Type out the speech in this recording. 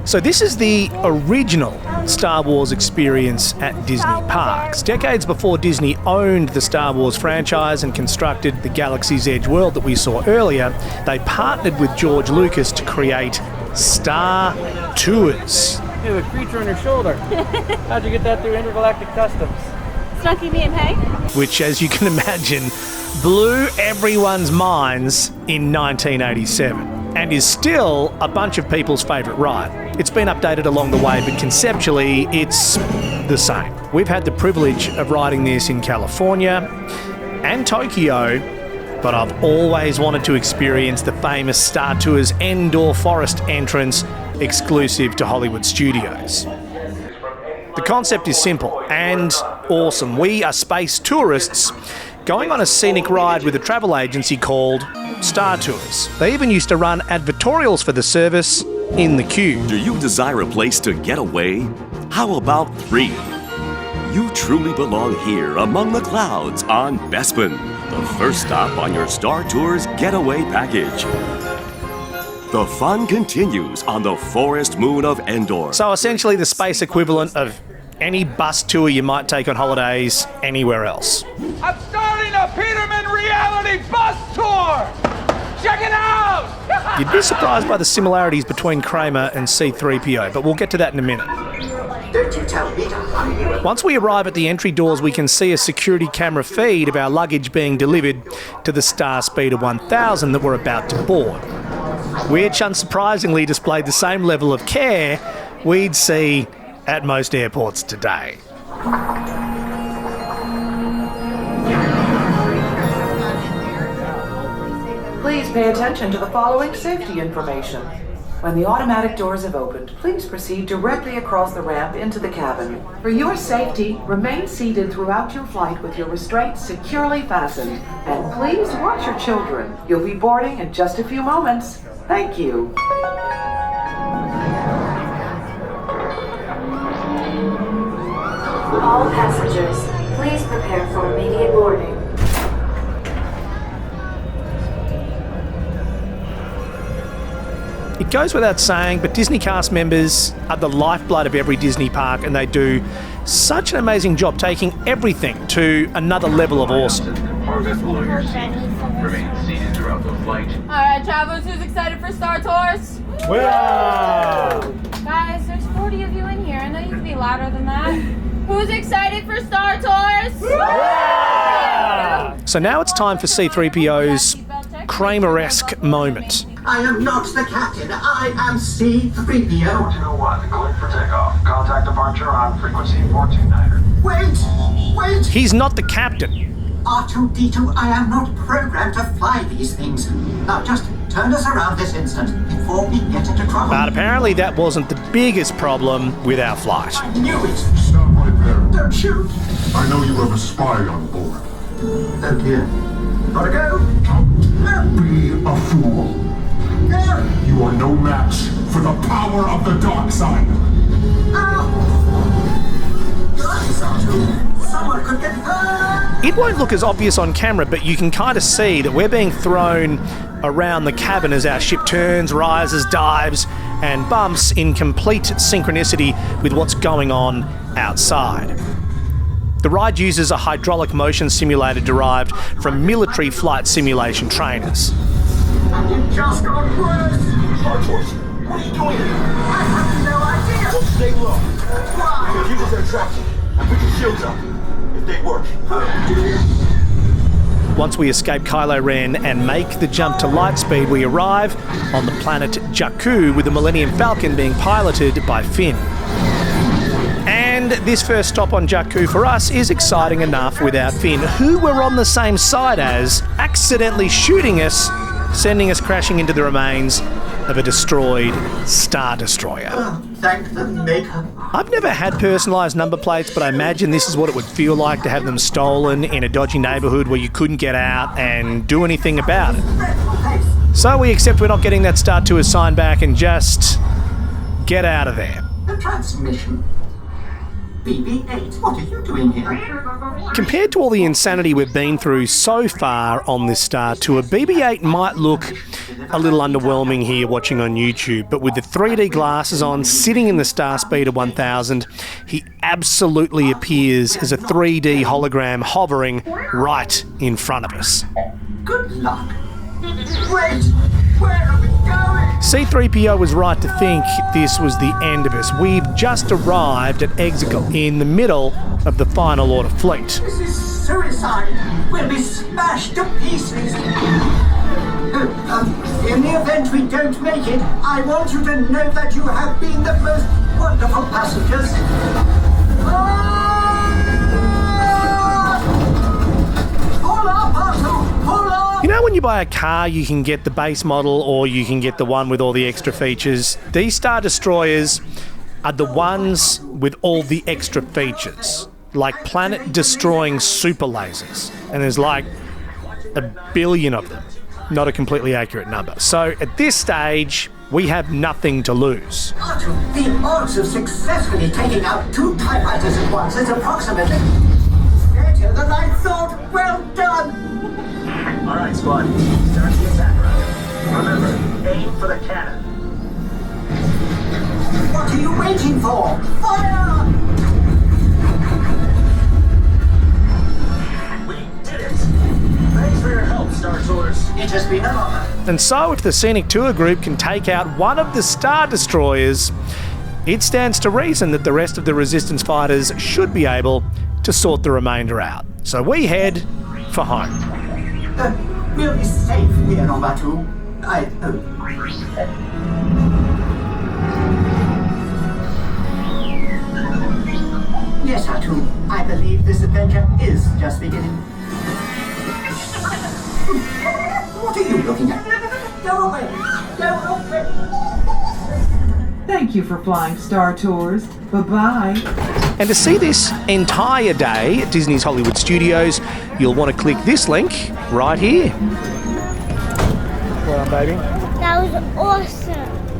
So this is the original Star Wars experience at Disney parks. Decades before Disney owned the Star Wars franchise and constructed the Galaxy's Edge world that we saw earlier, they partnered with George Lucas to create Star Tours. You have a creature on your shoulder. How'd you get that through Intergalactic Customs? Snunky me and Hay? Which, as you can imagine, blew everyone's minds in 1987 and is still a bunch of people's favourite ride. It's been updated along the way, but conceptually it's the same. We've had the privilege of riding this in California and Tokyo, but I've always wanted to experience the famous Star Tours Endor Forest entrance exclusive to Hollywood Studios. The concept is simple and awesome. We are space tourists going on a scenic ride with a travel agency called Star Tours. They even used to run advertorials for the service in the queue. Do you desire a place to get away? How about 3? You truly belong here among the clouds on Bespin, the first stop on your Star Tours getaway package. The fun continues on the forest moon of Endor. So essentially the space equivalent of any bus tour you might take on holidays anywhere else. I'm starting a Peterman reality bus tour! Check it out! You'd be surprised by the similarities between Kramer and C-3PO, but we'll get to that in a minute. Don't you tell me to hurry you. Once we arrive at the entry doors, we can see a security camera feed of our luggage being delivered to the Star Speeder 1000 that we're about to board, which unsurprisingly displayed the same level of care we'd see at most airports today. Please pay attention to the following safety information. When the automatic doors have opened, please proceed directly across the ramp into the cabin. For your safety, remain seated throughout your flight with your restraints securely fastened. And please watch your children. You'll be boarding in just a few moments. Thank you. All passengers, please prepare for immediate boarding. It goes without saying, but Disney cast members are the lifeblood of every Disney park, and they do such an amazing job taking everything to another level of awesome. Alright, travelers, who's excited for Star Tours? Wow! Guys, there's 40 of you in here. I know you can be louder than that. Who's excited for Star Tours? Wow! So now it's time for C-3PO's Kramer-esque moment. I am not the captain. I am C-3PO. 201, cleared for takeoff. Contact departure on frequency 429er. Wait! He's not the captain. R2-D2, I am not programmed to fly these things. Now just turn us around this instant before we get into trouble. But apparently that wasn't the biggest problem with our flight. I knew it. Stop right there. Don't shoot. I know you have a spy on board. Oh dear. Gotta go. Don't be a fool. You are no match for the power of the dark side. Someone could get hurt. It won't look as obvious on camera, but you can kind of see that we're being thrown around the cabin as our ship turns, rises, dives, and bumps in complete synchronicity with what's going on outside. The ride uses a hydraulic motion simulator derived from military flight simulation trainers. And it just got worse. Star Tours, what are you doing here? I have no idea. Well, stay low. Why? Because you just attraction. And put your shields up. If they work. Once we escape Kylo Ren and make the jump to light speed, we arrive on the planet Jakku with the Millennium Falcon being piloted by Finn. And this first stop on Jakku for us is exciting enough without Finn, who we're on the same side as, accidentally shooting us, sending us crashing into the remains of a destroyed Star Destroyer. Thank the Maker. I've never had personalised number plates, but I imagine this is what it would feel like to have them stolen in a dodgy neighbourhood where you couldn't get out and do anything about it. So we accept we're not getting that Star Tours sign back and just get out of there. The transmission. BB-8. What are you doing here? Compared to all the insanity we've been through so far on this Star Tour, BB-8 might look a little underwhelming here watching on YouTube, but with the 3D glasses on, sitting in the Starspeeder 1000, he absolutely appears as a 3D hologram hovering right in front of us. Good luck. Wait! Where are we going? C-3PO was right to think this was the end of us. We've just arrived at Exegol, in the middle of the Final Order fleet. This is suicide. We'll be smashed to pieces. In the event we don't make it, I want you to know that you have been the most wonderful passengers. Pull up, Otto! Pull up! You know when you buy a car, you can get the base model or you can get the one with all the extra features? These Star Destroyers are the ones with all the extra features, like planet-destroying super lasers. And there's like 1 billion of them. Not a completely accurate number. So at this stage, we have nothing to lose. Otto, the odds of successfully taking out 2 TIE fighters at once is approximately better than I thought. Well done! All right, squad. Start the attack round. Remember, aim for the cannon. What are you waiting for? Fire! We did it! Thanks for your help, Star Tours. It has been an honor. And so if the Scenic Tour Group can take out one of the Star Destroyers, it stands to reason that the rest of the Resistance fighters should be able to sort the remainder out. So we head for home. We'll be safe here on Batuu. I hope. Yes, Hatu. I believe this adventure is just beginning. What are you looking at? Go away! Go away! Thank you for flying Star Tours. Bye-bye. And to see this entire day at Disney's Hollywood Studios, you'll want to click this link right here. Well done, baby. That was awesome.